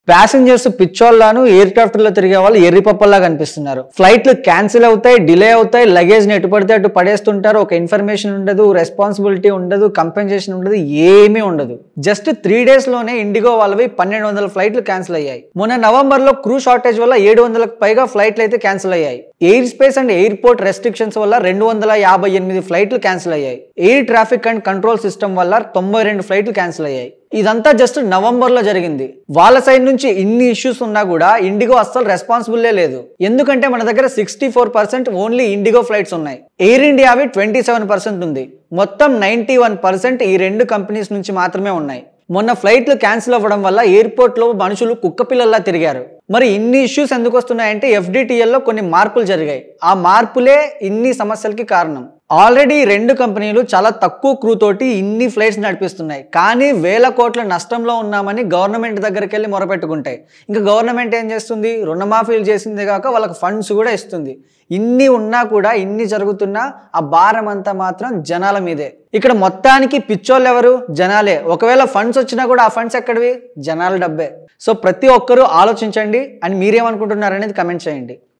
Passengers పిచ్చోళ్ళను air craft లో తిరిగే వాళ్ళు ఎర్రిపప్పల్లా కనిపిస్తున్నారు. ఫ్లైట్లు క్యాన్సిల్ అవుతాయి, డిలే అవుతాయి, లగేజ్ ని ఎటు పడితే అటు పడేస్తుంటారు. ఒక ఇన్ఫర్మేషన్ ఉండదు, రెస్పాన్సిబిలిటీ ఉండదు, కంపెన్సేషన్ ఉండదు, ఏమీ ఉండదు. జస్ట్ 3 days లోనే ఇండిగో వాళ్ళవి 1200 ఫ్లైట్లు క్యాన్సిల్ అయ్యాయి. మొన్న నవంబర్ లో క్రూ షార్టేజ్ వల్ల 700కు పైగా ఫ్లైట్లు అయితే క్యాన్సిల్ అయ్యాయి. Air space and airport restrictions వల్ల 258 ఫ్లైట్లు క్యాన్సిల్ అయ్యాయి. Air traffic and control system వల్ల 92 ఫ్లైట్లు క్యాన్సిల్ అయ్యాయి. ఇదంతా జస్ట్ నవంబర్ లో జరిగింది. వాళ్ళ సైడ్ నుంచి ఇన్ని ఇష్యూస్ ఉన్నా కూడా ఇండిగో అస్సలు రెస్పాన్సిబుల్లే లేదు. ఎందుకంటే మన దగ్గర 64% ఓన్లీ ఇండిగో ఫ్లైట్స్ ఉన్నాయి. ఎయిర్ ఇండియావి 27% ఉంది. మొత్తం 91% ఈ రెండు కంపెనీస్ నుంచి మాత్రమే ఉన్నాయి. మొన్న ఫ్లైట్లు క్యాన్సిల్ అవ్వడం వల్ల ఎయిర్పోర్ట్ లో మనుషులు కుక్కపిల్లల్లా తిరిగారు. మరి ఇన్ని ఇష్యూస్ ఎందుకు వస్తున్నాయంటే FDTL లో కొన్ని మార్పులు జరిగాయి. ఆ మార్పులే ఇన్ని సమస్యలకి కారణం. ఆల్రెడీ రెండు కంపెనీలు చాలా తక్కువ క్రూ తోటి ఇన్ని ఫ్లైట్స్ నడిపిస్తున్నాయి. కానీ వేల కోట్ల నష్టంలో ఉన్నామని గవర్నమెంట్ దగ్గరికి వెళ్ళి మొరపెట్టుకుంటాయి. ఇంకా గవర్నమెంట్ ఏం చేస్తుంది? రుణమాఫీలు చేసిందే కాక వాళ్ళకి ఫండ్స్ కూడా ఇస్తుంది. ఇన్ని ఉన్నా కూడా, ఇన్ని జరుగుతున్నా ఆ భారం అంతా మాత్రం జనాల మీదే. ఇక్కడ మొత్తానికి పిచ్చోళ్ళు ఎవరు? జనాలే. ఒకవేళ ఫండ్స్ వచ్చినా కూడా ఆ ఫండ్స్ ఎక్కడివి? జనాల డబ్బే. సో ప్రతి ఒక్కరూ ఆలోచించండి. అని మీరేమనుకుంటున్నారు అనేది కమెంట్ చేయండి.